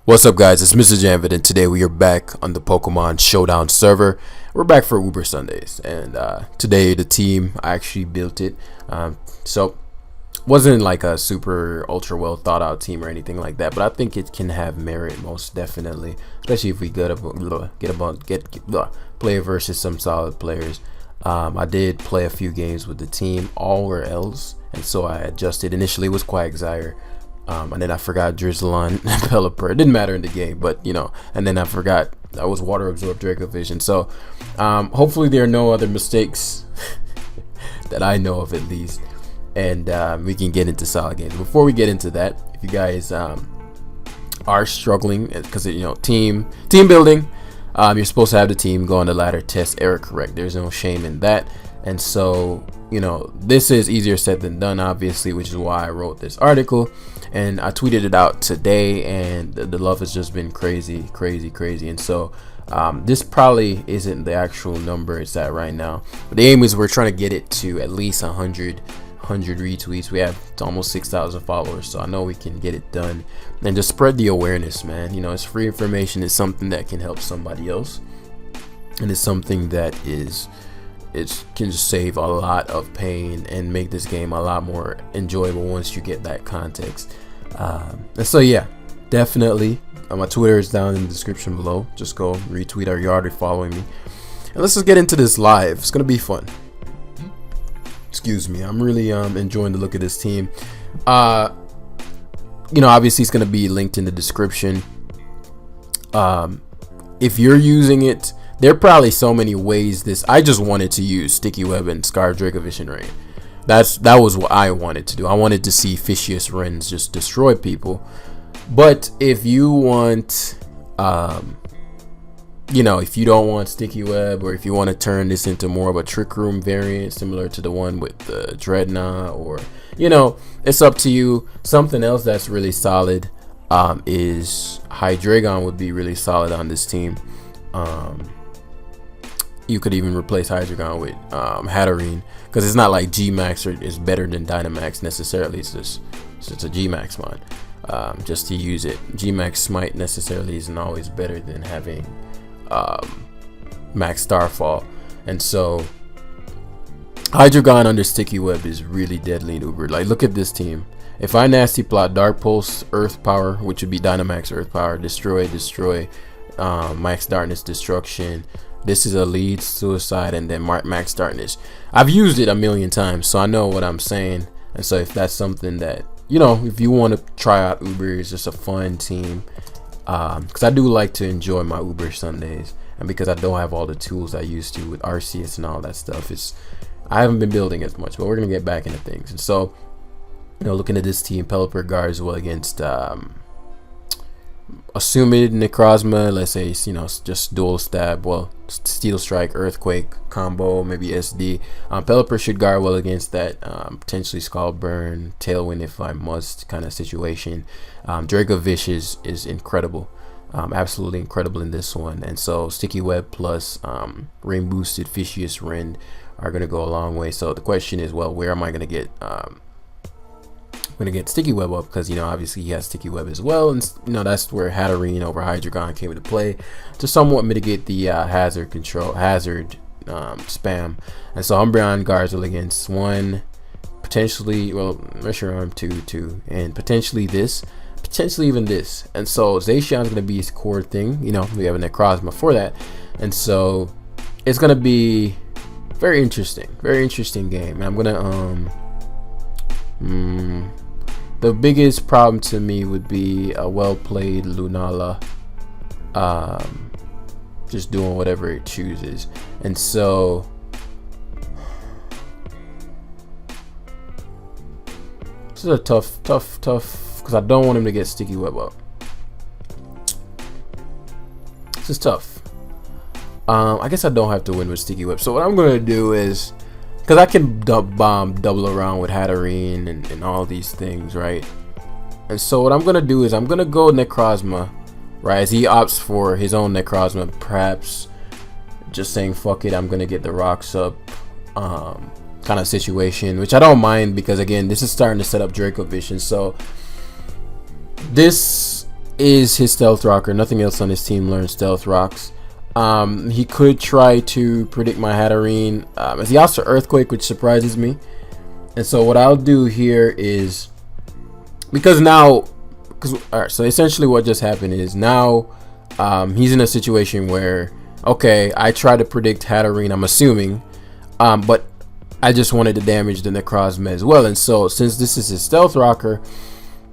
What's up, guys? It's Mrjamvad, and today we are back on the Pokemon Showdown server. We're back for Uber Sundays, and today the team, I actually built it. So wasn't like a super ultra well thought out team or anything like that, but I think it can have merit most definitely, especially if we play versus some solid players. I did play a few games with the team, all were L's, and so I adjusted. Initially it was Quagsire. And then I forgot Drizzlon and Pelipper. It didn't matter in the game, but and then I forgot I was water absorbed DRACOVISH. And so hopefully there are no other mistakes that I know of, at least, and we can get into solid games. Before we get into that, if you guys are struggling because team building, you're supposed to have the team go on the ladder, test, error correct. There's no shame in that. And so this is easier said than done, obviously, which is why I wrote this article. And I tweeted it out today, and the love has just been crazy. And so this probably isn't the actual number it's at right now, but the aim is we're trying to get it to at least 100 retweets. We have almost 6,000 followers, so I know we can get it done. And just spread the awareness, man. It's free information. It's something that can help somebody else, and it's something that it can just save a lot of pain and make this game a lot more enjoyable once you get that context. And so yeah, definitely my Twitter is down in the description below. Just go retweet or you're already following me, and let's just get into this live. It's gonna be fun. Excuse me, I'm really enjoying the look of this team. Obviously it's gonna be linked in the description. If you're using it, there are probably so many ways I just wanted to use Sticky Web and Scarf DRACOVISH and Rain. That was what I wanted to do. I wanted to see Fishious Wrens just destroy people. But if you want, if you don't want Sticky Web, or if you want to turn this into more of a Trick Room variant, similar to the one with the Dreadnought, or it's up to you. Something else that's really solid is Hydreigon would be really solid on this team. You could even replace Hydreigon with Hatterene, because it's not like G-Max is better than Dynamax necessarily. It's a G-Max mod, just to use it. G-Max Smite necessarily isn't always better than having Max Starfall. And so Hydreigon under Sticky Web is really deadly in Uber. Like, look at this team. If I nasty plot Dark Pulse, Earth Power, which would be Dynamax Earth Power, Destroy, Max Darkness Destruction. This is a lead Suicide, and then Max Darkness. I've used it a million times, so I know what I'm saying. And so if that's something that if you want to try out Uber, it's just a fun team. Because I do like to enjoy my Uber Sundays, and because I don't have all the tools I used to with RCS and all that stuff, I haven't been building as much. But we're gonna get back into things. And so looking at this team, Pelipper guards well against Assumed Necrozma, let's say, just dual stab, Steel Strike, Earthquake combo, maybe SD. Pelipper should guard well against that, potentially Skull Burn, Tailwind if I must kind of situation. DRACOVISH is incredible, absolutely incredible in this one. And so Sticky Web plus Rain Boosted Fishious Wren are going to go a long way. So the question is, well, where am I going to get Sticky Web up? Because obviously he has Sticky Web as well, and that's where Hatterene over Hydreigon came into play to somewhat mitigate the hazard spam. And so Umbreon guards will against one, potentially, Mrjamvad 2, and potentially even this. And so Zacian's gonna be his core thing. We have a Necrozma for that, and so it's gonna be very interesting game. And I'm gonna the biggest problem to me would be a well-played Lunala, just doing whatever it chooses. And so this is a tough, because I don't want him to get Sticky Web up. This is tough. I guess I don't have to win with Sticky Web. So what I'm gonna do is, because I can double around with Hatterene and all these things, right? And so what I'm going to do is I'm going to go Necrozma, right? As he opts for his own Necrozma, perhaps just saying, fuck it, I'm going to get the rocks up kind of situation, which I don't mind, because, again, this is starting to set up DRACOVISH. And so this is his stealth rocker. Nothing else on his team learns stealth rocks. He could try to predict my Hatterene, as he also earthquake, which surprises me. And so what I'll do here is, all right, so essentially what just happened is now he's in a situation where, okay, I try to predict Hatterene, I'm assuming, but I just wanted to damage the Necrozma as well. And so since this is his stealth rocker,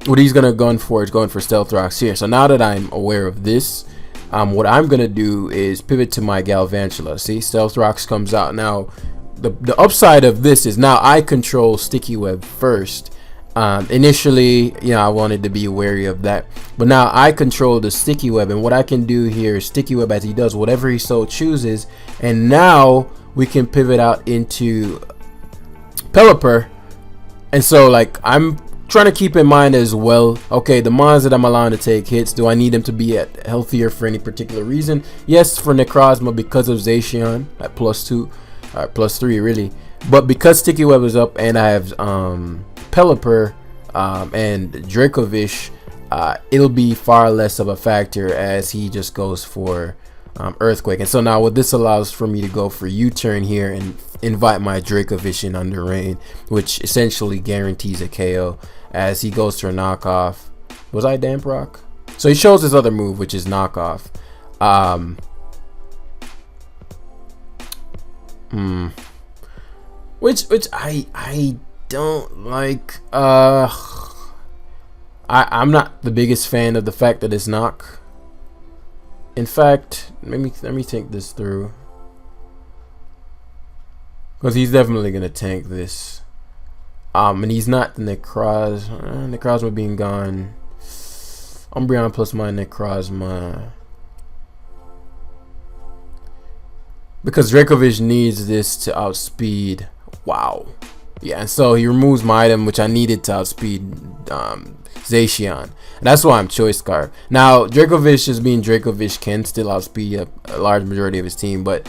what he's gonna gun for is going for stealth rocks here. So now that I'm aware of this, what I'm gonna do is pivot to my Galvantula. See, stealth rocks comes out. Now the upside of this is now I control sticky web first. Initially, I wanted to be wary of that, but now I control the sticky web, and what I can do here is sticky web as he does whatever he so chooses. And now we can pivot out into Pelipper. And so like I'm trying to keep in mind as well, okay, the mons that I'm allowing to take hits, do I need them to be at healthier for any particular reason? Yes, for Necrozma because of Zacian at +2, +3 really, but because sticky web is up and I have Pelipper and DRACOVISH, it'll be far less of a factor as he just goes for earthquake. And so now what this allows for me to go for U-turn here and invite my DRACOVISH in under rain, which essentially guarantees a KO as he goes to a knockoff. Was I damp rock? So he shows his other move, which is knockoff. Which I don't like. I'm not the biggest fan of the fact that it's knock. In fact, let me think this through, because he's definitely gonna tank this. And he's not the Necrozma being gone. Umbreon plus my Necrozma, because DRACOVISH needs this to outspeed. Wow. Yeah, and so he removes my item, which I needed to outspeed Zacian. And that's why I'm Choice Scarf. Now, DRACOVISH, as being DRACOVISH, can still outspeed a large majority of his team, but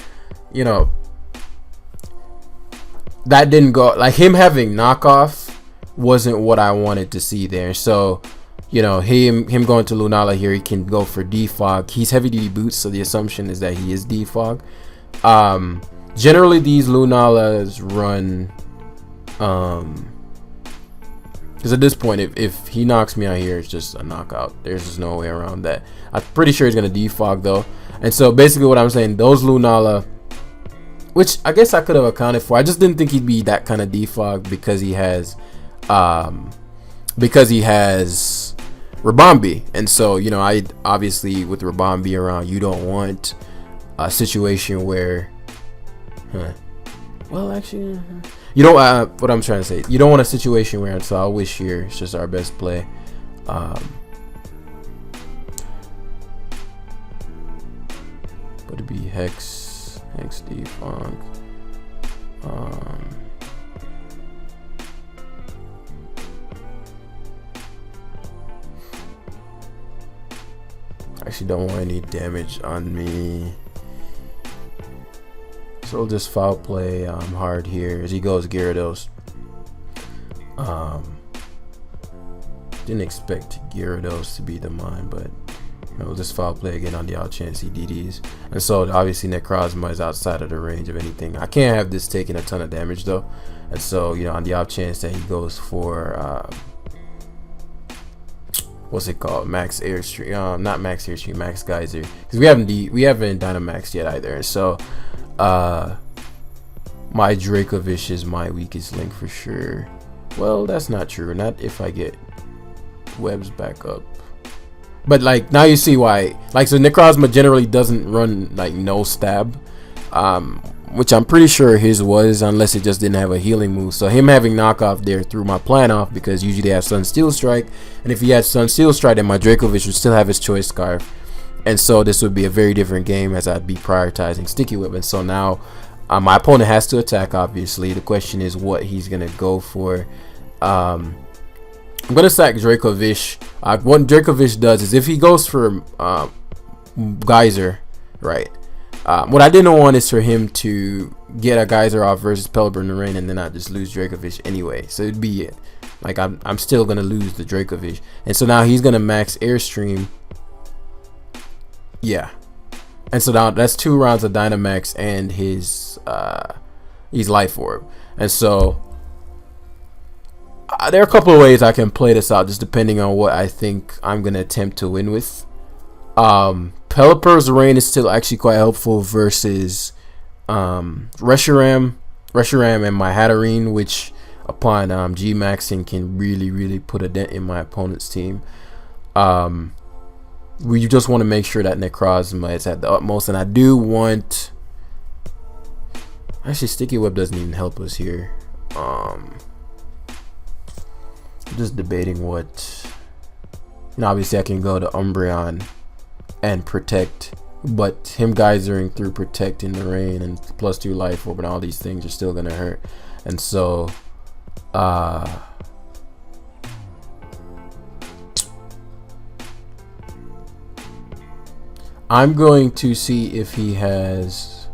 that didn't go. Like, him having knockoff wasn't what I wanted to see there. So, him going to Lunala here, he can go for defog. He's heavy duty boots, so the assumption is that he is defog. Generally, these Lunalas run. Because at this point, if he knocks me out here, it's just a knockout. There's just no way around that. I'm pretty sure he's gonna defog though. And so basically what I'm saying, those Lunala, which I guess I could have accounted for, I just didn't think he'd be that kind of defog because he has Rabambi. And so I obviously, with Rabambi around, you don't want a situation where well, actually, what I'm trying to say, you don't want a situation where, so I'll wish here it's just our best play. Would it be Hex Defunk? I actually don't want any damage on me. So we'll just foul play hard here as he goes Gyarados. Didn't expect Gyarados to be the mine, but we'll just foul play again on the out chance he DDs. And so obviously Necrozma is outside of the range of anything. I can't have this taking a ton of damage though. And so on the off chance that he goes for what's it called, max airstream, not max airstream, max geyser, because we haven't Dynamax yet either. And so my DRACOVISH is my weakest link for sure. Well, that's not true, not if I get webs back up. But like now you see why. Like, so Necrozma generally doesn't run like no stab, which I'm pretty sure his was, unless it just didn't have a healing move. So him having knockoff there threw my plan off, because usually they have Sun Steel Strike, and if he had Sun Steel Strike, then my DRACOVISH would still have his Choice Scarf. And so this would be a very different game, as I'd be prioritizing Sticky Whip. And so now my opponent has to attack, obviously. The question is what he's going to go for. I'm going to sack DRACOVISH. What DRACOVISH does is if he goes for Geyser, right? What I didn't want is for him to get a Geyser off versus Pelipper in the rain and then I just lose DRACOVISH anyway. So it'd be Like I'm still gonna lose the DRACOVISH, and so now he's gonna max Airstream. Yeah, and so now that's 2 rounds of Dynamax and his Life Orb, and so there are a couple of ways I can play this out, just depending on what I think I'm gonna attempt to win with. Pelipper's Rain is still actually quite helpful versus Reshiram and my Hatterene, which upon G-maxing can really put a dent in my opponent's team. We just want to make sure that Necrozma is at the utmost, and I do want, actually Sticky Web doesn't even help us here. I'm just debating what, obviously I can go to Umbreon and protect, but him geysering through protect in the rain and +2 life orb and all these things are still gonna hurt. And so I'm going to see if he has,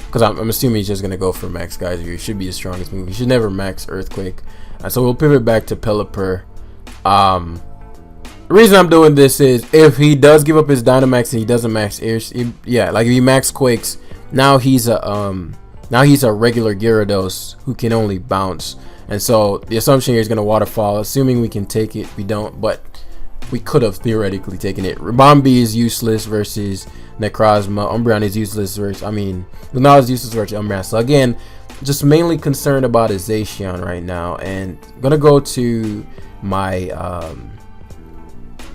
because I'm assuming he's just gonna go for max geyser. He should be his strongest move. He should never max earthquake. So we'll pivot back to Pelipper. The reason I'm doing this is if he does give up his Dynamax and he doesn't max air, like if he max quakes, now he's a regular Gyarados who can only bounce. And so the assumption here is gonna waterfall, assuming we can take it. We don't, but we could have theoretically taken it. Ribombee is useless versus Necrozma. Umbreon is useless versus, Lunala is useless versus Umbreon. So again, just mainly concerned about his Zacian right now, and I'm gonna go to my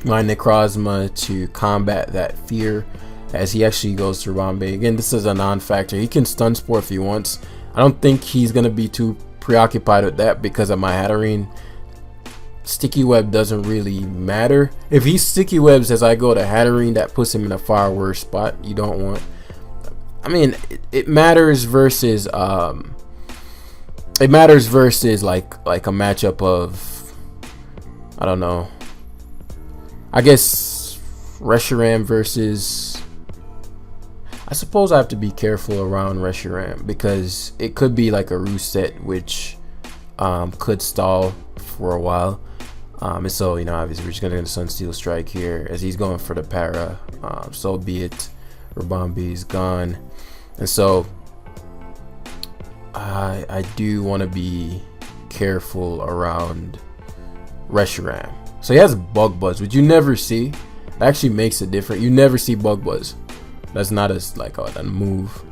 my Necrozma to combat that fear as he actually goes to Ribombee. Again, this is a non-factor. He can stun spore if he wants. I don't think he's gonna be too preoccupied with that because of my Hatterene. Sticky Web doesn't really matter. If he Sticky Webs as I go to Hatterene, that puts him in a far worse spot. You don't want, it matters versus like a matchup of, I don't know, I guess Reshiram versus, I suppose I have to be careful around Reshiram because it could be like a Rooset which could stall for a while. And so, obviously we're just gonna get a Sunsteel Strike here as he's going for the para. So be it. Ribombee's gone, and so I do want to be careful around Reshiram. So he has Bug Buzz, which you never see. It actually makes it different. You never see Bug Buzz. That's not as like a move.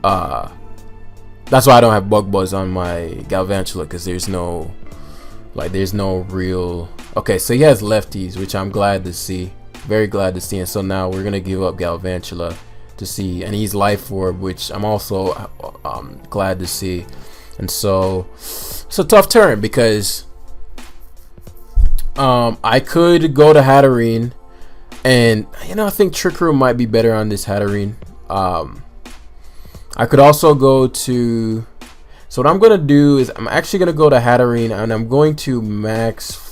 That's why I don't have Bug Buzz on my Galvantula, because there's no real. Okay, so he has lefties, which I'm glad to see, very glad to see. And so now we're gonna give up Galvantula to see, and he's Life Orb, which I'm also glad to see. And so it's a tough turn because I could go to Hatterene, and I think Trick Room might be better on this Hatterene. I could also go to, so what I'm gonna do is I'm actually gonna go to Hatterene, and I'm going to max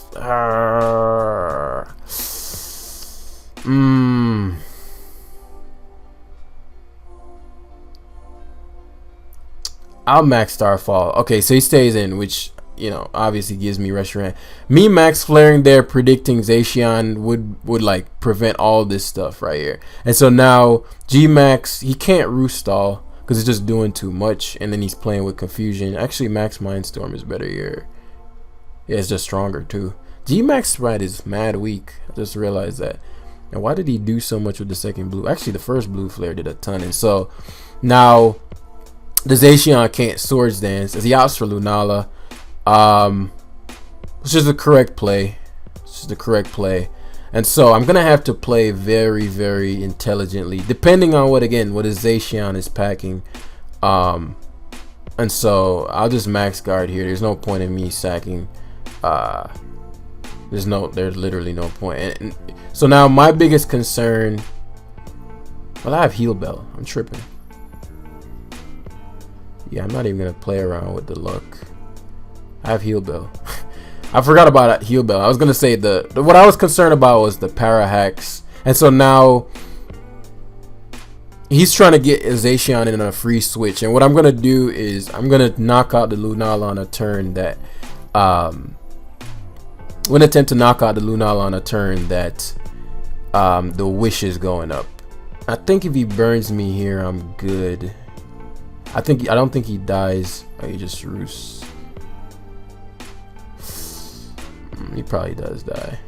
I'll max Starfall. Okay, so he stays in, which obviously gives me Reshiram. Me max flaring there, predicting Zacian would like prevent all this stuff right here. And so now G-Max, he can't Roost Stall because it's just doing too much, and then he's playing with Confusion. Actually, Max Mindstorm is better here. Yeah, it's just stronger too. G-Max right is mad weak. I just realized that. And why did he do so much with the second blue? Actually, the first blue flare did a ton. And so now the Zacian can't Swords Dance as he outs for Lunala. It's just the correct play. It's just the correct play. And so I'm gonna have to play very intelligently, depending on what his Zacian is packing. And so I'll just max guard here. There's no point in me sacking. There's literally no point. And so now my biggest concern, well, I have Heal Bell. I'm tripping. Yeah, I'm not even gonna play around with the luck. I have Heal Bell. I forgot about Heal Bell. I was gonna say what I was concerned about was the para hacks, and so now he's trying to get Zacian in a free switch. And what I'm gonna do is I'm gonna knock out the Lunala on a turn that When attempt to knock out the Lunala on a turn that the wish is going up. I think if he burns me here, I'm good. I don't think he dies. Oh, he just roosts. He probably does die.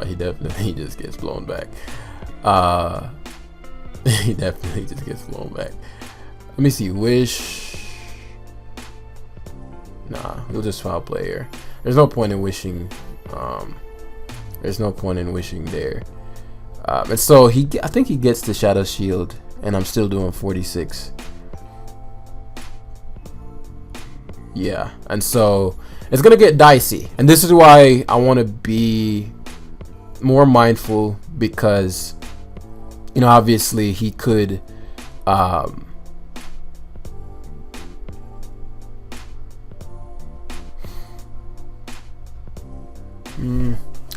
He definitely just gets blown back. He definitely just gets blown back. Let me see. Wish. Nah, he'll just foul play here. There's no point in wishing. There's no point in wishing there. And so I think he gets the Shadow Shield, and I'm still doing 46. Yeah, and so it's gonna get dicey, and this is why I want to be more mindful, because you know, obviously he could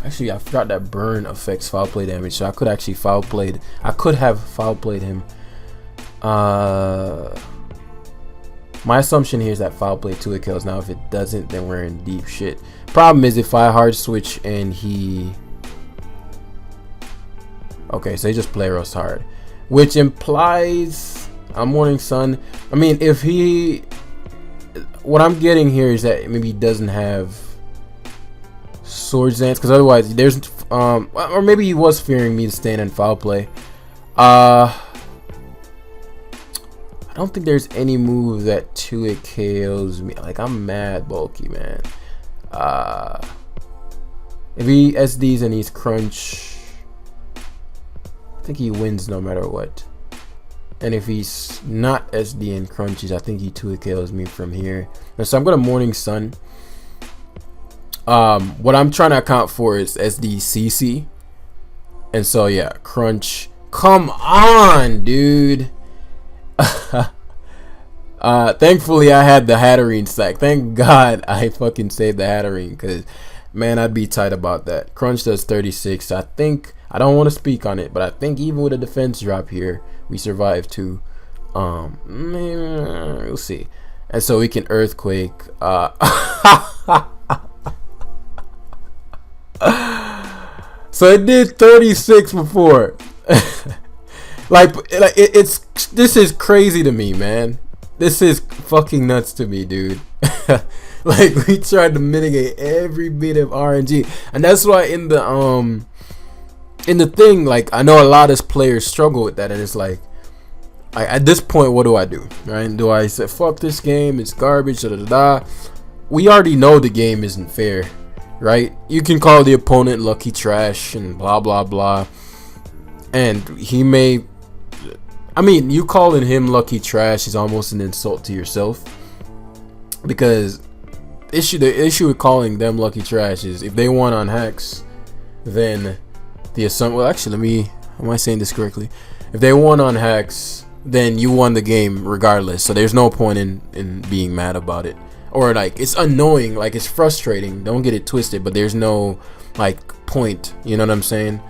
actually I forgot that burn affects foul play damage, so I could actually I could have foul played him. My assumption here is that foul play 2 kills. Now if it doesn't, then we're in deep shit. Problem is, if I hard switch and he... Okay, so he just play roast hard, which implies I'm Morning Sun. I mean, if he... What I'm getting here is that maybe he doesn't have Swords Dance, because otherwise there's... or maybe he was fearing me to stand in foul play. I don't think there's any move that 2-hit KOs me. Like, I'm mad bulky, man. If he SDs and he's crunch, I think he wins no matter what. And if he's not SD and crunches, I think he 2-hit KOs me from here. And so I'm gonna Morning Sun. What I'm trying to account for is SD CC. And so yeah, crunch. Come on, dude. Thankfully I had the Hatterene stack. Thank God I fucking saved the Hatterene, because man, I'd be tight about that. Crunch does 36. I think, I don't want to speak on it, but I think even with a defense drop here, we survive too. We'll see. And so we can Earthquake. So it did 36 before. This is crazy to me, man. This is fucking nuts to me, dude. Like, we tried to mitigate every bit of RNG, and that's why in the thing, like, I know a lot of players struggle with that, and it's like, at this point, what do I do, right? Do I say fuck this game, it's garbage, da da da? We already know the game isn't fair, right? You can call the opponent lucky trash and blah blah blah, and he may... I mean, you calling him lucky trash is almost an insult to yourself, because the issue with calling them lucky trash is if they won on hacks, then the assumption... Well, actually, am I saying this correctly? If they won on hacks, then you won the game regardless. So there's no point in being mad about it, or like, it's annoying, like, it's frustrating. Don't get it twisted, but there's no like point. You know what I'm saying?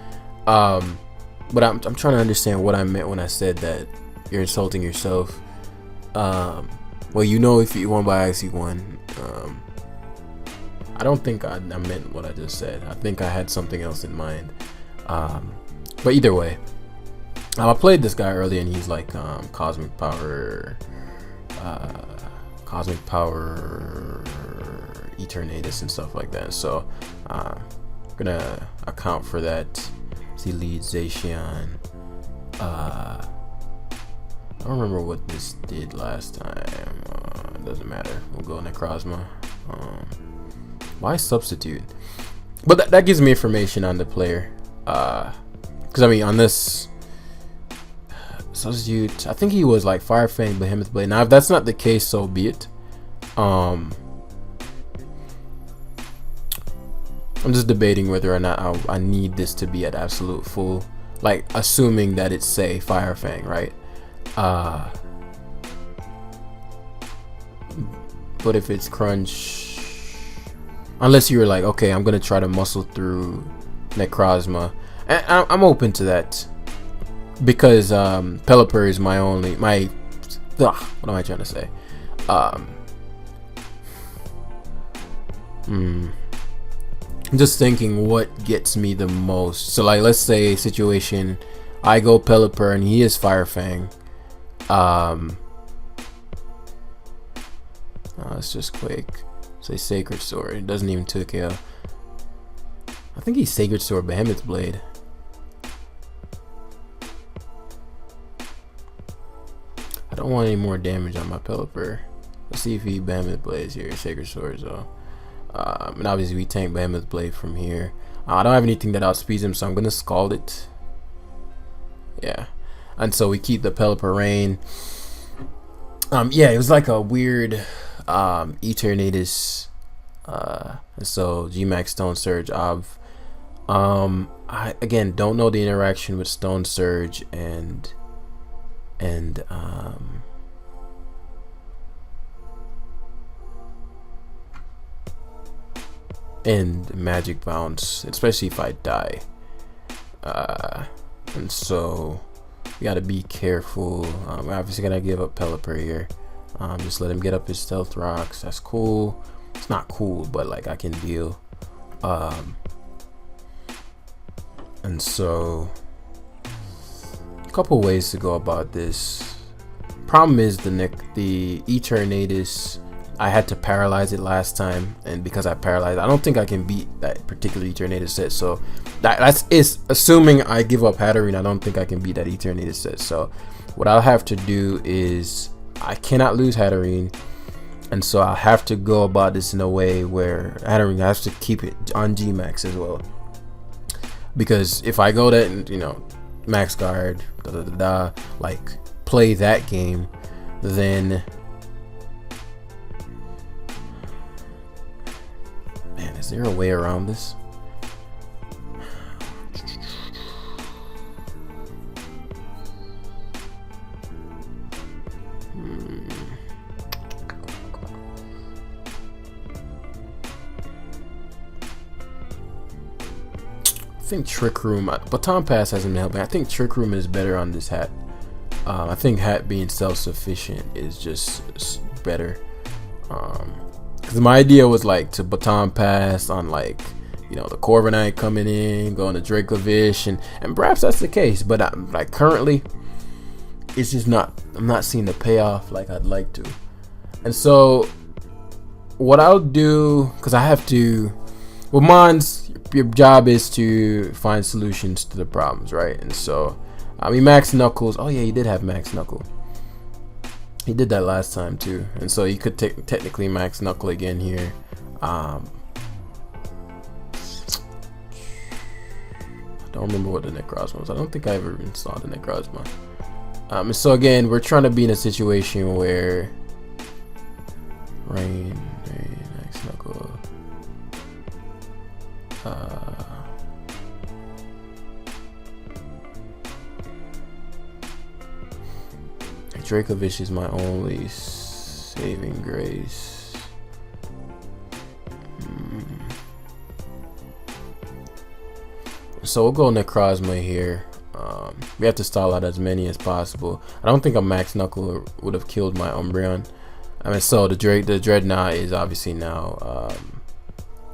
But I'm trying to understand what I meant when I said that you're insulting yourself. Well, you know, if you won by acts, you won. I don't think I meant what I just said. I think I had something else in mind. But either way, I played this guy earlier, and he's like cosmic power, Eternatus and stuff like that. So I'm gonna account for that. He leads Zacian. I don't remember what this did last time. It doesn't matter. We'll go Necrozma. Why substitute? But that gives me information on the player. Because I mean, on this substitute, I think he was like Fire Fang, Behemoth Blade. Now, if that's not the case, so be it. I'm just debating whether or not I need this to be at absolute full, like, assuming that it's, say, Fire Fang, right? But if it's crunch, unless you're like, okay, I'm gonna try to muscle through Necrozma, and I'm open to that, because Pelipper is what am I trying to say? I'm just thinking what gets me the most. So like, let's say situation, I go Pelipper and he is Fire Fang. It's just Quake. Say Sacred Sword. It doesn't even took a. I think he's Sacred Sword Behemoth Blade. I don't want any more damage on my Pelipper. Let's see if he Behemoth Blades here. Sacred Sword, so. And obviously we tank Behemoth Blade from here. I don't have anything that outspeeds him, so I'm gonna Scald it. Yeah, and so we keep the Pelipper Rain. Yeah, it was like a weird Eternatus. And so Gmax Stone Surge. I again don't know the interaction with Stone Surge and Magic Bounce, especially if I die. And so we gotta be careful. We're obviously gonna give up Pelipper here. Just let him get up his Stealth Rocks. That's cool. It's not cool, but like I can deal. And so a couple ways to go about this. Problem is the Eternatus. I had to paralyze it last time, and because I paralyzed, I don't think I can beat that particular Eternatus set. So that's assuming I give up Hatterene. I don't think I can beat that Eternatus set. So what I'll have to do is I cannot lose Hatterene, and so I'll have to go about this in a way where Hatterene has to keep it on Gmax as well. Because if I go that, you know, max guard, like play that game, then man, is there a way around this? I think Trick Room, Baton Pass hasn't been helping. I think Trick Room is better on this hat. I think hat being self-sufficient is just better. Because my idea was like to Baton Pass on like, you know, the Corviknight coming in, going to DRACOVISH, and perhaps that's the case. But like currently, it's just not. I'm not seeing the payoff like I'd like to. And so what I'll do, because I have to. Well, Mons, your job is to find solutions to the problems, right? And so, I mean, Max Knuckles. Oh yeah, he did have Max Knuckle. He did that last time too, and so you could technically Max Knuckle again here. I don't remember what the Necrozma was. I don't think I ever installed the Necrozma. And so again, we're trying to be in a situation where Rain, Max Knuckle. DRACOVISH is my only saving grace. So we'll go Necrozma here. We have to stall out as many as possible. I don't think a Max Knuckle would have killed my Umbreon. I mean, so the Dreadnought is obviously now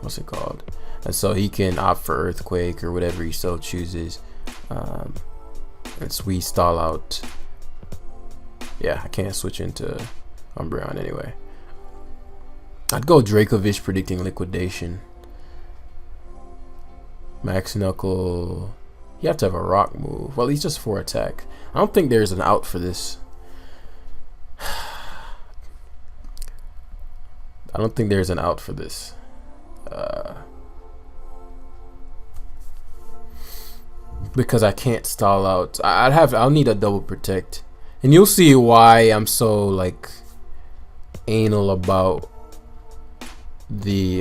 what's it called? And so he can opt for Earthquake or whatever he so chooses. And so we stall out. Yeah, I can't switch into Umbreon anyway. I'd go DRACOVISH predicting liquidation. Max Knuckle. You have to have a rock move. Well, he's just 4 attack. I don't think there's an out for this. I don't think there's an out for this. Because I can't stall out. I'll need a double protect. And you'll see why I'm so like anal about the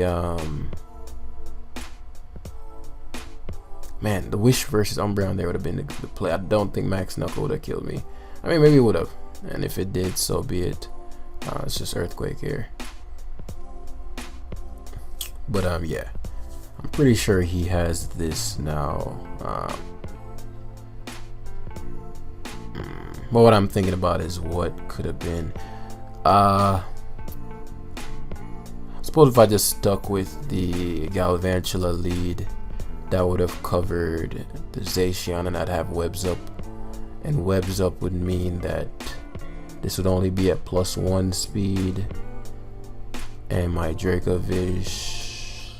man, the Wish versus Umbreon there would have been the play. I don't think Max Knuckle would have killed me. I mean, maybe it would have, and if it did, so be it. It's just Earthquake here. But yeah, I'm pretty sure he has this now. But what I'm thinking about is what could have been. I was suppose if I just stuck with the Galvantula lead, that would have covered the Zacian, and I'd have webs up. And webs up would mean that this would only be at +1 speed. And my DRACOVISH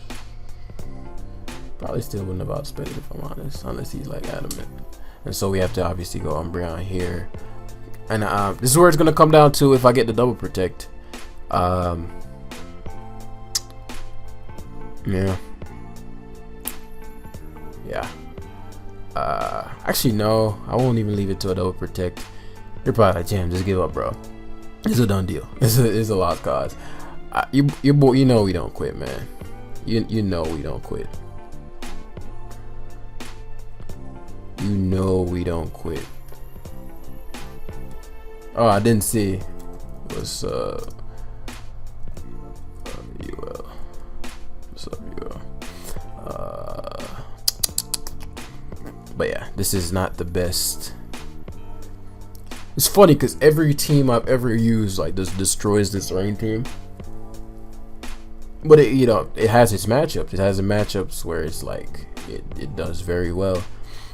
probably still wouldn't have outsped it, if I'm honest, unless he's like adamant. And so we have to obviously go Umbreon here. And this is where it's going to come down to if I get the double protect. Yeah. Actually, no, I won't even leave it to a double protect. You're probably like, Jam, just give up, bro. It's a done deal. It's a lost cause. You know we don't quit, man. You know we don't quit. You know we don't quit. Oh, I didn't see. What's UL? What's up, UL? But yeah, this is not the best. It's funny because every team I've ever used like just destroys this rain team. But it, it has its matchups. It has the matchups where it's like it does very well.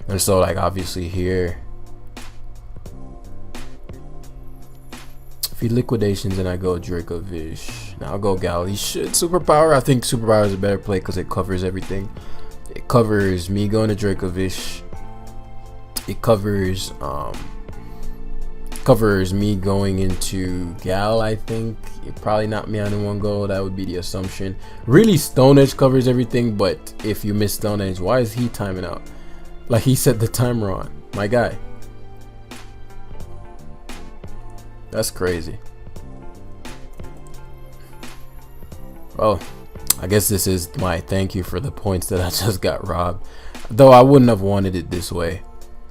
And so like obviously here, if he liquidations and I go DRACOVISH, now I'll go Gal. He should superpower. I think superpower is a better play because it covers everything. It covers me going to DRACOVISH. It covers me going into Gal. I think it probably knocked me out in one go. That would be the assumption. Really, Stone Edge covers everything, but if you miss Stone Edge, why is he timing out? Like he set the timer on, my guy. That's crazy. Oh, I guess this is my thank you for the points that I just got robbed. Though I wouldn't have wanted it this way.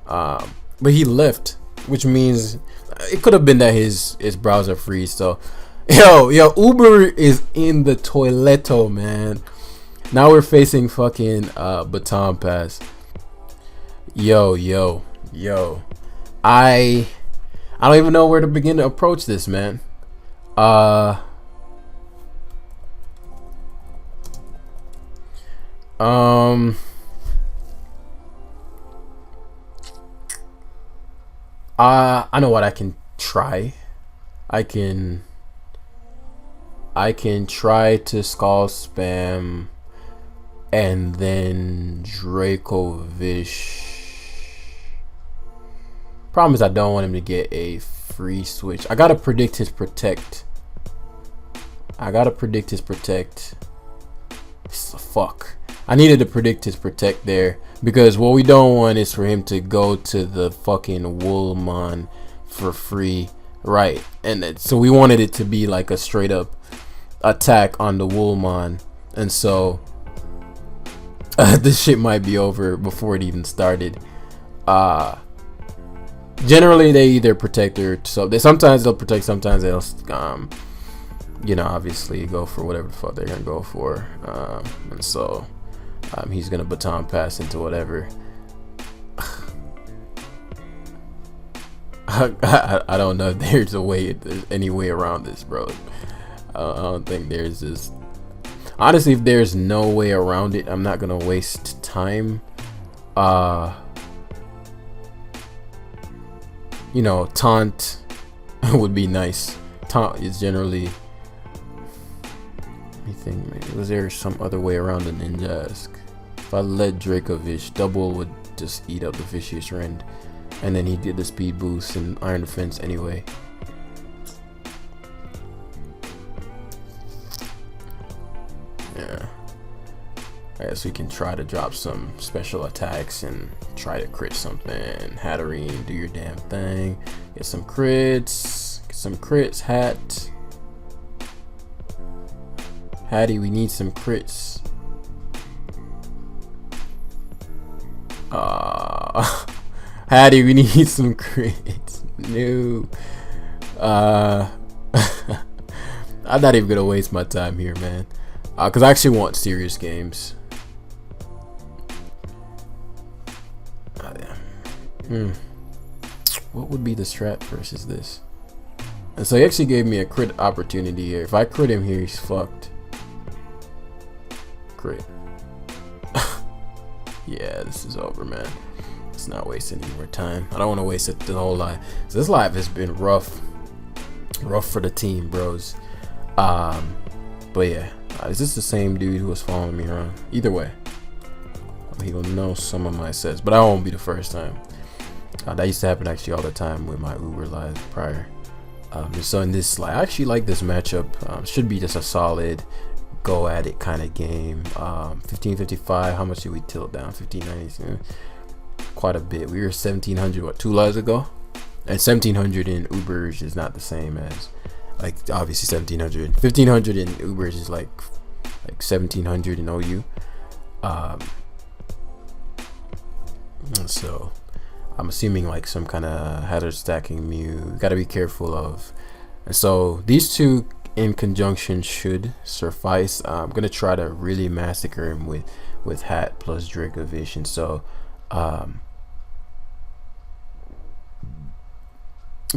But he left, which means it could have been that his browser freeze. So yo, Uber is in the toileto, man. Now we're facing fucking baton pass. Yo, I don't even know where to begin to approach this, man. I know what I can try. I can try to Skull spam and then DRACOVISH. Problem is I don't want him to get a free switch. I gotta predict his protect. Fuck. I needed to predict his protect there because what we don't want is for him to go to the fucking Woolmon for free, right? And so we wanted it to be like a straight up attack on the Woolmon, and so this shit might be over before it even started. Generally they either protect or sometimes they'll protect, sometimes they'll obviously go for whatever the fuck they're gonna go for. And so he's gonna baton pass into whatever. I don't know if there's any way around this, bro. I don't think there's this. Honestly, if there's no way around it, I'm not gonna waste time. Taunt would be nice. Taunt is generally. Let me think. Maybe was there some other way around the Ninjask? If I let DRACOVISH, double would just eat up the Vicious Rend, and then he did the speed boost and Iron Defense anyway. Yeah. I guess we can try to drop some special attacks and try to crit something. Hatterene, do your damn thing. Get some crits. Hat. Hattie, we need some crits. Hattie, we need some crits. No. I'm not even gonna waste my time here, man. Cause I actually want serious games. What would be the strat versus this? And so he actually gave me a crit opportunity here. If I crit him here, he's fucked. Great. Yeah, this is over, man. Let's not waste any more time. I don't want to waste it the whole live. So this live has been rough for the team, bros. But yeah, is this the same dude who was following me around? Either way, he will know some of my sets, but I won't be the first time. That used to happen actually all the time with my Uber live prior. So in this, I actually like this matchup. Should be just a solid go at it kind of game. 1555. How much did we tilt down? 1590. Quite a bit. We were 1700 what, 2 lives ago, and 1700 in Ubers is not the same as, like, obviously 1700. 1500 in Ubers is like 1700 in OU. So I'm assuming like some kind of hazard stacking Mew. Got to be careful of. And so these two in conjunction should suffice. I'm gonna try to really massacre him with Hat plus DRACOVISH. And so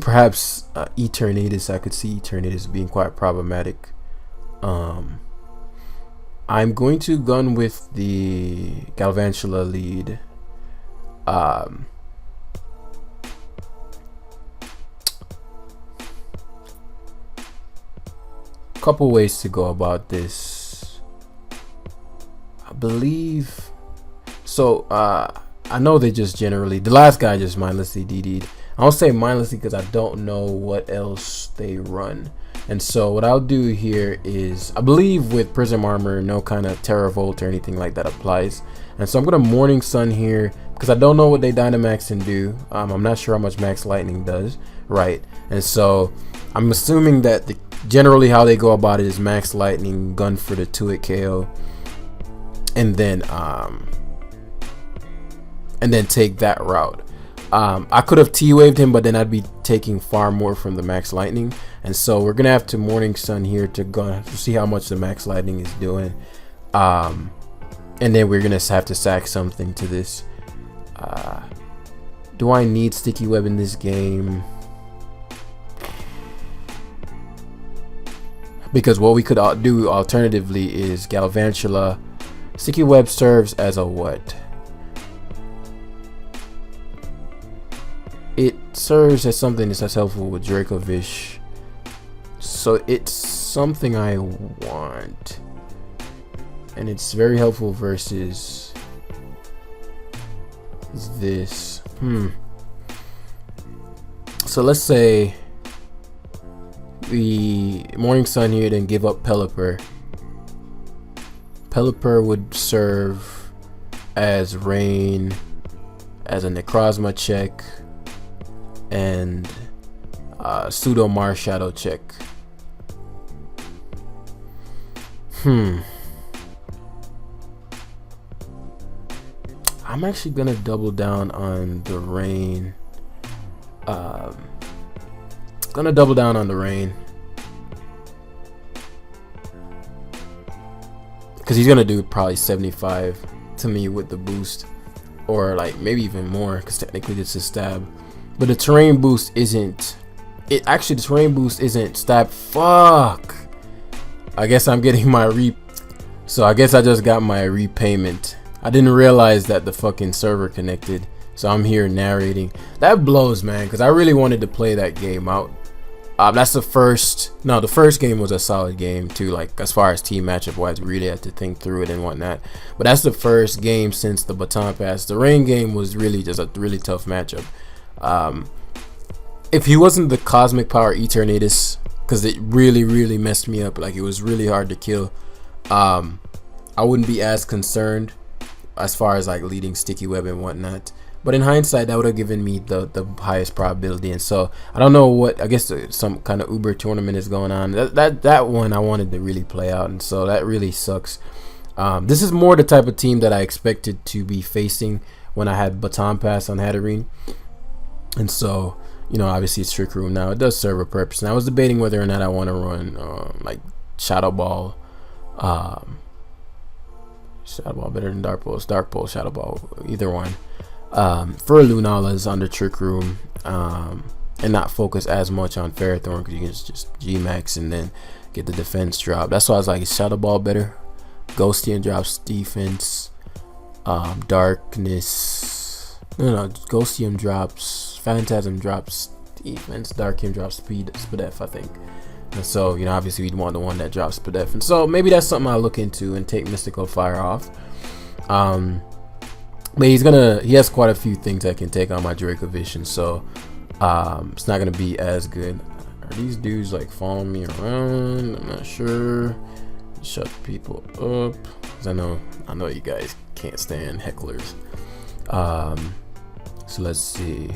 perhaps Eternatus. I could see Eternatus being quite problematic. I'm going to gun with the Galvantula lead. Couple ways to go about this. I believe so. I know they just generally, the last guy just mindlessly DD'd. I don't say mindlessly because I don't know what else they run. And so what I'll do here is, I believe with Prism Armor, no kind of Terravolt or anything like that applies. And so I'm gonna Morning Sun here because I don't know what they Dynamax can do. I'm not sure how much Max Lightning does, right? And so I'm assuming that generally how they go about it is Max Lightning, gun for the 2-hit KO, and then take that route. I could have T-waved him, but then I'd be taking far more from the Max Lightning. And so we're gonna have to Morning Sun here to see how much the Max Lightning is doing. And then we're gonna have to sack something to this. Do I need Sticky Web in this game? Because what we could do alternatively is Galvantula. Sticky Web serves as a what? It serves as something that's helpful with DRACOVISH. So it's something I want. And it's very helpful versus this. So let's say the Morning Sun here, then give up Pelipper. Pelipper would serve as Rain, as a Necrozma check, and Pseudo Mars Shadow check. I'm actually gonna double down on the Rain. Gonna double down on the Rain because he's gonna do probably 75 to me with the boost, or like maybe even more because technically it's a stab. But the terrain boost isn't. The terrain boost isn't stab. Fuck. I guess I'm getting my So I guess I just got my repayment. I didn't realize that the fucking server connected. So I'm here narrating. That blows, man, because I really wanted to play that game out. That's the first. No, the first game was a solid game too. Like as far as team matchup wise, we really had to think through it and whatnot. But that's the first game since the baton pass. The rain game was really just a really tough matchup. If he wasn't the Cosmic Power Eternatus, because it really messed me up. Like it was really hard to kill. I wouldn't be as concerned as far as like leading Sticky Web and whatnot. But in hindsight, that would have given me the highest probability. And so I don't know what, I guess some kind of Uber tournament is going on. That one I wanted to really play out, and so that really sucks. This is more the type of team that I expected to be facing when I had Baton Pass on Hatterene. And so, you know, obviously it's Trick Room now. It does serve a purpose. And I was debating whether or not I want to run like Shadow Ball. Shadow Ball better than Dark Ball. It's Dark Ball, Shadow Ball, either one. For Lunala's under Trick Room, and not focus as much on Ferrothorn because you can just G-Max and then get the defense drop. That's why I was like, is Shadow Ball better? Ghostian drops defense. Darkness. No, Ghostium drops. Phantasm drops defense. Darkium drops Spadef, I think. And so, you know, obviously we'd want the one that drops Spadef. And so maybe that's something I'll look into and take Mystical Fire off. But he has quite a few things that can take on my DRACOVISH, and so it's not gonna be as good. Are these dudes like following me around? I'm not sure. Shut people up, because I know you guys can't stand hecklers. So let's see.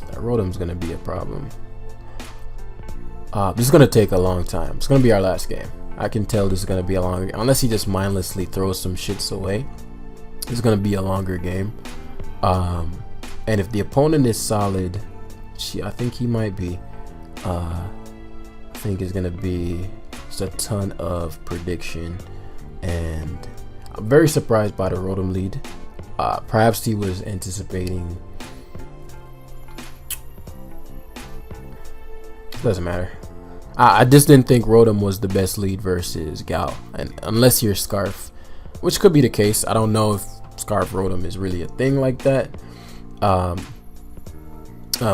That Rotom's gonna be a problem. This is gonna take a long time. It's gonna be our last game. I can tell this is gonna be a longer, unless he just mindlessly throws some shits away. It's gonna be a longer game. And if the opponent is solid, I think he might be. I think it's gonna be just a ton of prediction, and I'm very surprised by the Rotom lead. Perhaps he was anticipating. Doesn't matter. I just didn't think Rotom was the best lead versus Gal, and unless you're Scarf, which could be the case. I don't know if Scarf Rotom is really a thing like that.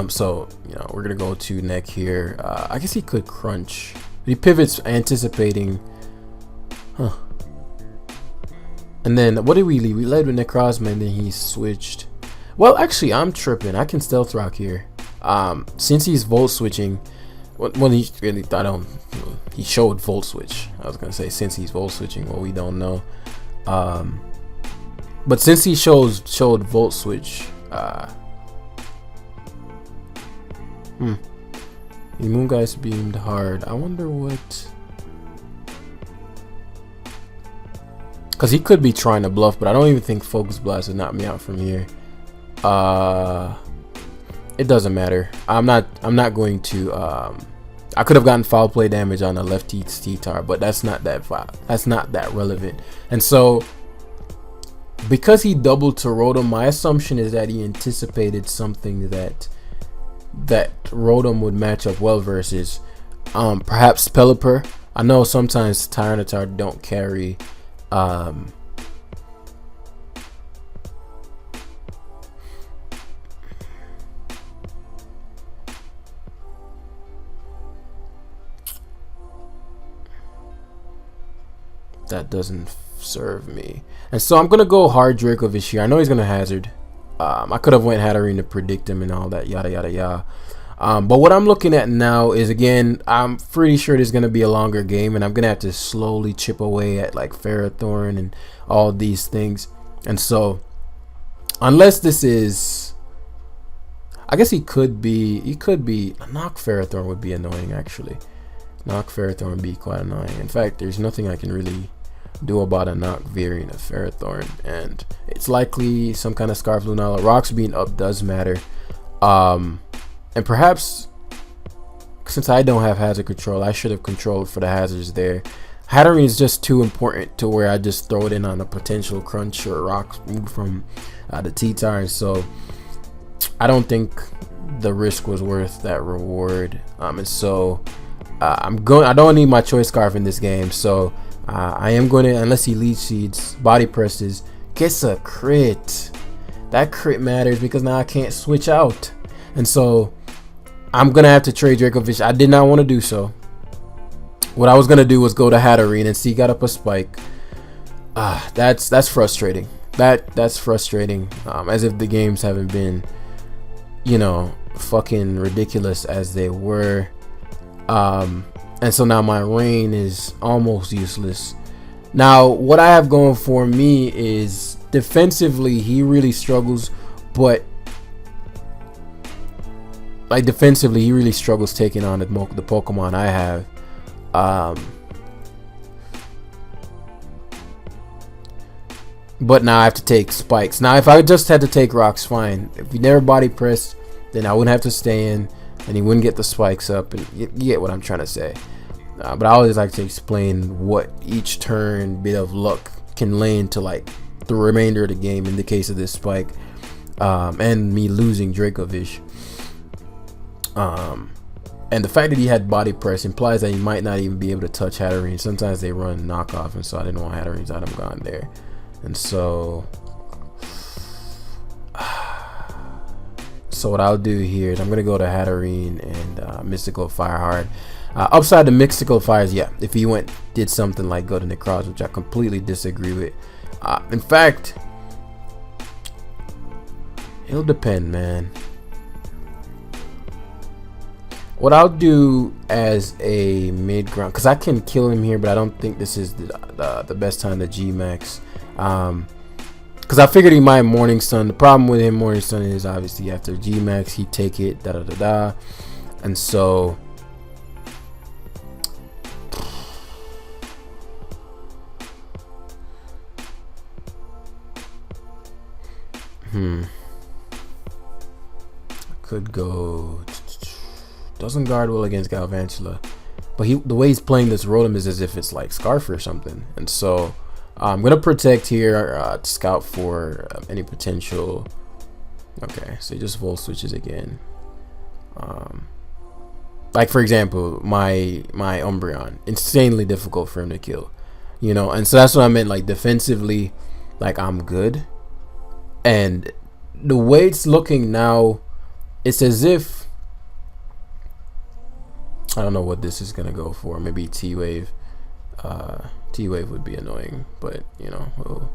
So you know, we're gonna go to neck here. I guess he could crunch. He pivots anticipating, and then what did we lead? We led with Necrozma, and then he switched. Well, actually, I'm tripping. I can Stealth Rock here. Since he's Volt switching. Well, he showed Volt Switch. I was gonna say since he's Volt switching. Well, we don't know. But since he showed Volt Switch, the Moongeist beamed hard. I wonder what, because he could be trying to bluff, but I don't even think Focus Blast would knock me out from here. It doesn't matter. I'm not going to. I could have gotten foul play damage on the left T-Tar, but that's not that relevant. And so, because he doubled to Rotom, my assumption is that he anticipated something that Rotom would match up well versus. Perhaps Pelipper. I know sometimes Tyranitar don't carry. That doesn't serve me, and so I'm gonna go hard DRACOVISH here. I know he's gonna hazard. I could have went Hatterene to predict him and all that, yada yada yada. But what I'm looking at now is, again, I'm pretty sure there's gonna be a longer game, and I'm gonna have to slowly chip away at like Ferrothorn and all these things. And so, unless this is, I guess he could be Knock Ferrothorn would be annoying actually. Knock Ferrothorn would be quite annoying. In fact, there's nothing I can really do about a knock variant of Ferrothorn, and it's likely some kind of Scarf Lunala. Rocks being up does matter, and perhaps since I don't have hazard control, I should have controlled for the hazards there. Hatterene is just too important to where I just throw it in on a potential crunch or rock move from the T-Tar, and so I don't think the risk was worth that reward. And so I don't need my Choice Scarf in this game, so I am going to, unless he Leech Seeds, Body Presses, gets a crit. That crit matters because now I can't switch out, and so I'm gonna have to trade DRACOVISH. I did not want to do so. What I was gonna do was go to Hatterene, and see got up a spike. That's frustrating. That's frustrating. As if the games haven't been, you know, fucking ridiculous as they were. And so now my rain is almost useless. Now what I have going for me is defensively he really struggles, but like defensively he really struggles taking on the Pokemon I have. But now I have to take spikes. Now if I just had to take rocks, fine. If he never body pressed, then I wouldn't have to stay in, and he wouldn't get the spikes up, and you get what I'm trying to say. But I always like to explain what each turn bit of luck can lay into like the remainder of the game in the case of this spike, and me losing DRACOVISH. And the fact that he had body press implies that he might not even be able to touch Hatterene. Sometimes they run knockoff, and so I didn't want Hatterene's item gone there. And so what I'll do here is I'm gonna go to Hatterene and Mystical Firehard. Upside the Mystical Fires, yeah, if he did something like go to Necroz, which I completely disagree with. In fact, it'll depend, man. What I'll do as a mid ground, because I can kill him here, but I don't think this is the best time to G-Max. Because I figured he might Morning Sun. The problem with him Morning Sun is obviously after G-Max, he take it, and so could go. Doesn't guard well against Galvantula, but the way he's playing this Rotom is as if it's like Scarf or something, and so I'm gonna protect here to scout for any potential. Okay, so he just Volt switches again. Like for example, my Umbreon, insanely difficult for him to kill, you know, and so that's what I meant. Like defensively, like I'm good, and the way it's looking now, it's as if I don't know what this is gonna go for. Maybe T-Wave. T-Wave would be annoying, but you know,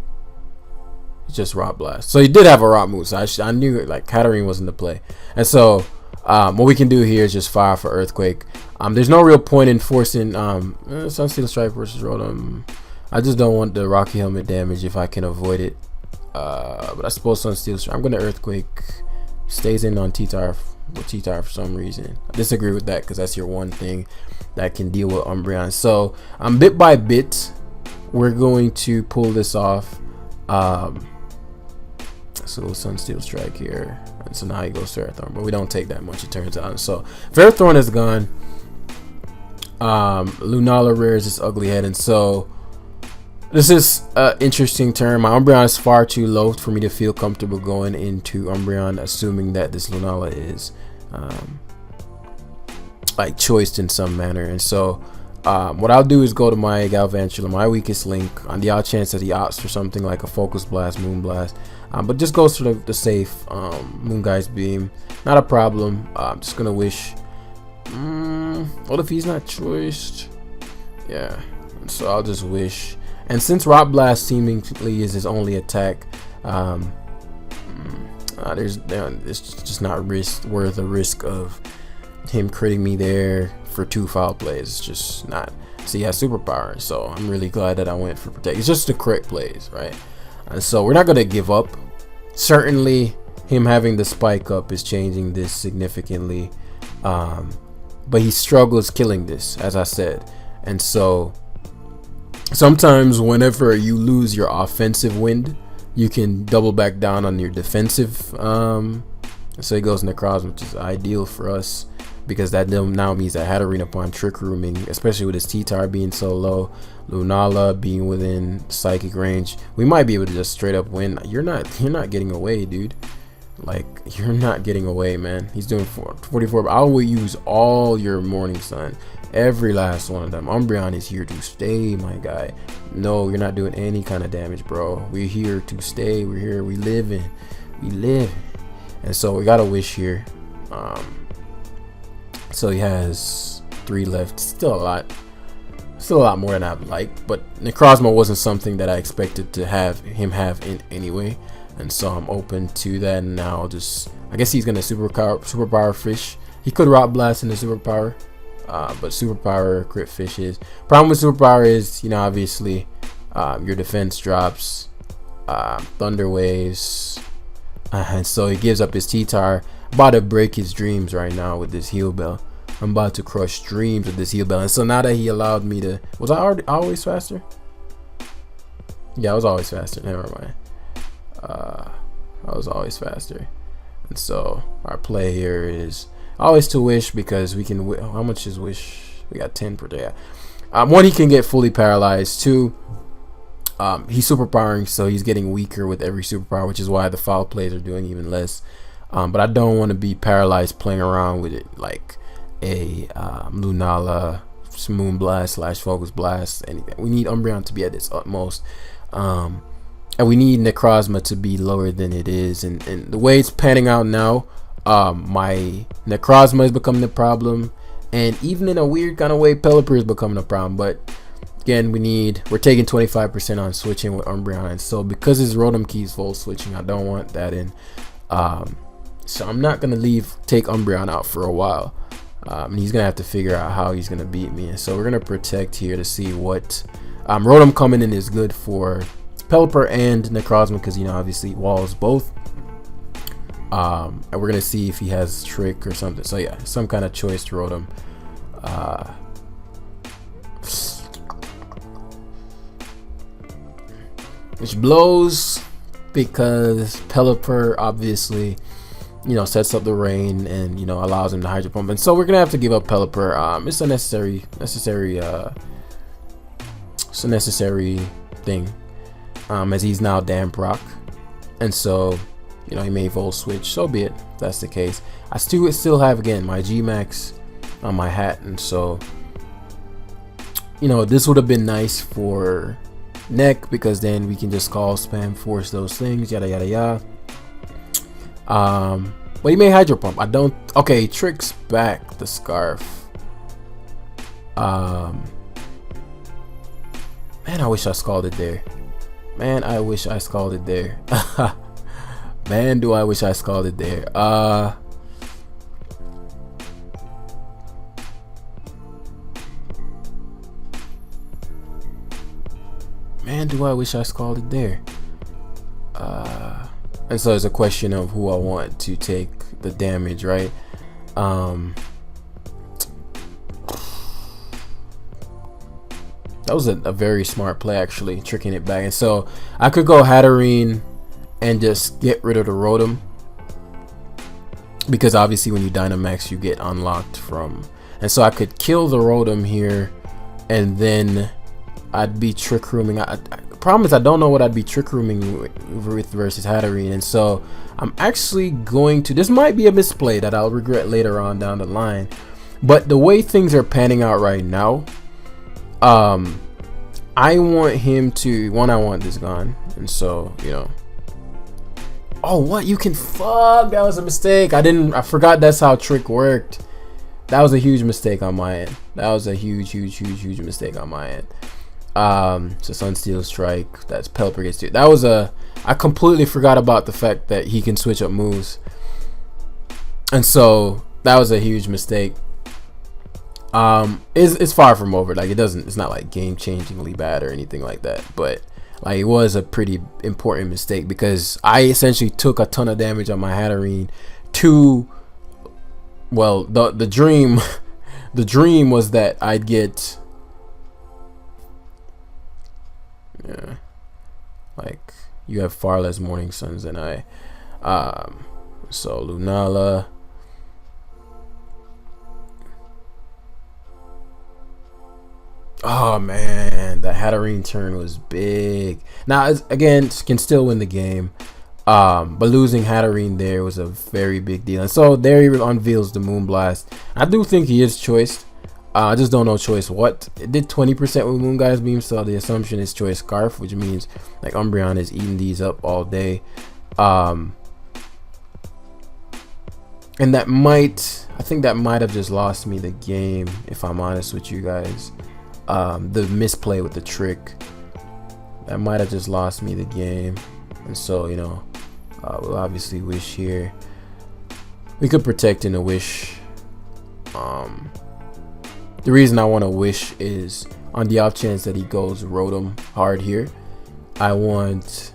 it's just Rock Blast. So he did have a Rock move, so I knew like Hatterene wasn't the play. And so what we can do here is just fire for Earthquake. There's no real point in forcing Sunsteel Strike versus Rotom. I just don't want the Rocky Helmet damage if I can avoid it. But I suppose Sunsteel Strike. I'm gonna Earthquake. Stays in on T-Tar with T-Tar for some reason. I disagree with that because that's your one thing that can deal with Umbreon. So bit by bit, we're going to pull this off. So Sunsteel Strike here, and so now he goes Ferrothorn, but we don't take that much, it turns out. So Ferrothorn is gone. Lunala rears this ugly head, and so this is an interesting turn. My Umbreon is far too low for me to feel comfortable going into Umbreon, assuming that this Lunala is like choiced in some manner. And so what I'll do is go to my Galvantula, my weakest link, on the odd chance that he opts for something like a Focus Blast, Moon Blast, but just goes for the safe Moongeist Beam. Not a problem. I'm just gonna wish. What if he's not choiced? Yeah, and so I'll just wish. And since Rock Blast seemingly is his only attack, it's just not worth the risk of him critting me there for 2 foul plays. It's just not. So he has superpower, so I'm really glad that I went for protect. It's just the correct plays, right? And so we're not gonna give up. Certainly, him having the spike up is changing this significantly, but he struggles killing this, as I said, and so. Sometimes whenever you lose your offensive wind, you can double back down on your defensive. So he goes Necroz, which is ideal for us because that now means that Hatterene upon Trick Rooming, especially with his T-Tar being so low, Lunala being within psychic range, we might be able to just straight up win. You're not getting away, dude. Like, you're not getting away, man. He's doing 44. I will use all your Morning Sun. Every last one of them. Umbreon is here to stay, my guy. No, you're not doing any kind of damage, bro. We're here to stay. We're here. We live. And so we got a wish here. So he has 3 left. Still a lot more than I'd like. But Necrozma wasn't something that I expected to have him have in anyway. And so I'm open to that. And now I guess he's gonna superpower Fish. He could Rock Blast in the superpower. But superpower crit fishes. Problem with superpower is, you know, obviously your defense drops, thunder waves, and so he gives up his T-Tar. About to break his dreams right now with this Heal Bell. I'm about to crush dreams with this Heal Bell. And so now that he allowed me to, was I always faster? Yeah, I was always faster. Never mind. I was always faster. And so our play here is always to wish, because we can. How much is wish? We got 10 per day. One, he can get fully paralyzed. 2, he's superpowering, so he's getting weaker with every superpower, which is why the foul plays are doing even less. But I don't want to be paralyzed playing around with it like a Lunala, Moonblast / Focus Blast, anything. We need Umbreon to be at its utmost, and we need Necrozma to be lower than it is. And the way it's panning out now, my Necrozma is becoming the problem, and even in a weird kind of way, Pelipper is becoming a problem. But again, we're taking 25% on switching with Umbreon, and so because his Rotom key is full switching, I don't want that in. So I'm not gonna take Umbreon out for a while. And he's gonna have to figure out how he's gonna beat me, and so we're gonna protect here to see what Rotom coming in is good for Pelipper and Necrozma, because obviously walls both. And we're gonna see if he has Trick or something. So yeah, some kind of choice to Rotom. Which blows, because Pelipper obviously sets up the rain and allows him to Hydro Pump, and so we're gonna have to give up Pelipper. It's a necessary thing, as he's now Damp Rock, and so he may Volt Switch. So be it. If that's the case. I still have again my G-Max on my hat, and so this would have been nice for Neck, because then we can just call, spam, force those things, yada yada yada. But he may Hydro Pump. Okay, Trick's back the Scarf. Man, I wish I scalded there. Man, I wish I scalded there. Man, do I wish I scalded there. Man, do I wish I scalded there. And so it's a question of who I want to take the damage, right? That was a very smart play, actually, tricking it back. And so I could go Hatterene and just get rid of the Rotom, because obviously when you Dynamax you get unlocked from, and so I could kill the Rotom here, and then I'd be Trick Rooming. Problem is I don't know what I'd be Trick Rooming with versus Hatterene, and so I'm actually going to, this might be a misplay that I'll regret later on down the line, but the way things are panning out right now, I want him to, I want this gone, and so oh, what, you can, fuck, that was a mistake. I forgot that's how Trick worked. That was a huge mistake on my end. That was a huge mistake on my end. So Sunsteel Strike, that's Pelipper gets to it. That was I completely forgot about the fact that he can switch up moves, and so that was a huge mistake. It's far from over. Like, it's not like game changingly bad or anything like that, but like, it was a pretty important mistake, because I essentially took a ton of damage on my Hatterene to, well, the dream the dream was that I'd get, yeah, like, you have far less Morning Suns than I. So Lunala, oh man, that Hatterene turn was big. Now again, can still win the game, but losing Hatterene there was a very big deal. And so there he unveils the Moonblast. I do think he is choiced. I just don't know choice what. It did 20% with Moongeist Beam, so the assumption is choice Scarf, which means like Umbreon is eating these up all day. And that might, I think that might have just lost me the game, if I'm honest with you guys. The misplay with the trick, that might have just lost me the game. And so, you know, we'll obviously wish here. We could protect in a wish. The reason I want to wish is on the off chance that he goes Rotom hard here. I want,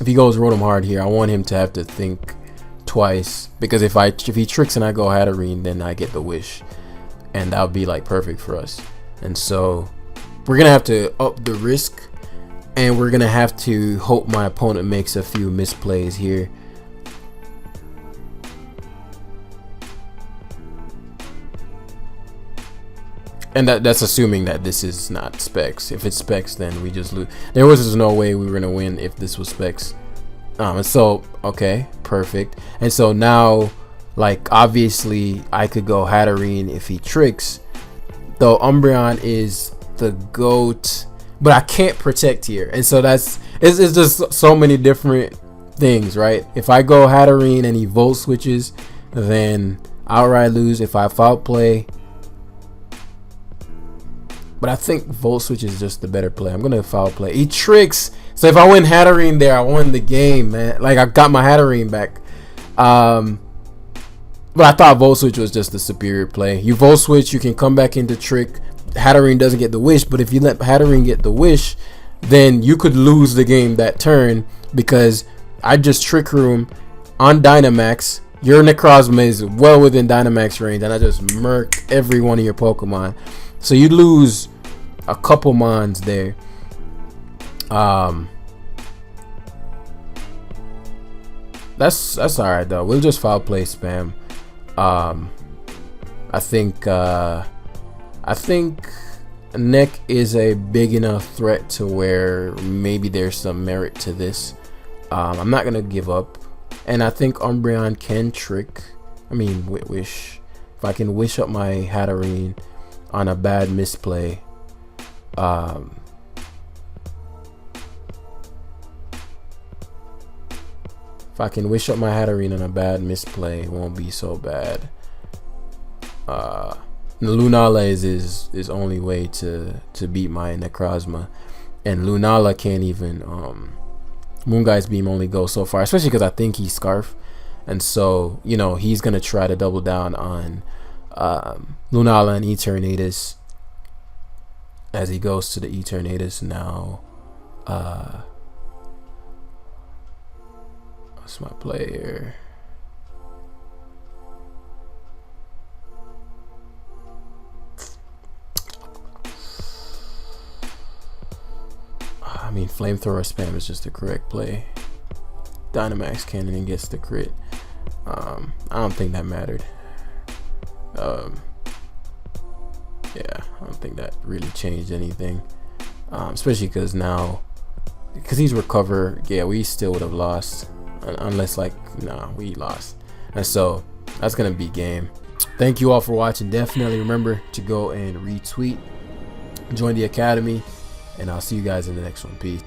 if he goes Rotom hard here, I want him to have to think twice, because if he tricks and I go Hatterene, then I get the wish, and that would be like perfect for us. And so we're gonna have to up the risk, and we're gonna have to hope my opponent makes a few misplays here. And that's assuming that this is not Specs. If it's Specs, then we just lose. There was no way we were gonna win if this was Specs. And so, okay, perfect. And so now Like obviously I could go Hatterene if he tricks, though Umbreon is the GOAT, but I can't protect here, and so it's just so many different things, right? If I go Hatterene and he volt switches, then outright lose. If I foul play, but I think volt switch is just the better play. I'm gonna foul play. He tricks, so if I win Hatterene there, I won the game, man. Like I got my Hatterene back. But I thought volt switch was just the superior play. You volt switch, you can come back into trick. Hatterene doesn't get the wish, but if you let Hatterene get the wish, then you could lose the game that turn, because I just trick room on Dynamax. Your Necrozma is well within Dynamax range, and I just murk every one of your Pokemon. So you lose a couple mons there. That's alright though. We'll just foul play spam. I think Neck is a big enough threat to where maybe there's some merit to this. I'm not gonna give up, and I think Umbreon can trick. I mean, wish. If I can wish up my Hatterene on a bad misplay, if I can wish up my Hatterene on a bad misplay, it won't be so bad. Lunala is his only way to beat my Necrozma, and Lunala can't even Moongeist Beam only goes so far, especially because I think he's Scarf, and so you know he's gonna try to double down on Lunala and Eternatus as he goes to the Eternatus now. What's my player? I mean, Flamethrower spam is just the correct play. Dynamax Cannon gets the crit. I don't think that mattered. Yeah, I don't think that really changed anything. Especially because now, because he's recover, yeah, we still would have lost. Unless like, nah, we lost. And so that's gonna be game. Thank you all for watching. Definitely remember to go and retweet, join the academy, and I'll see you guys in the next one. Peace.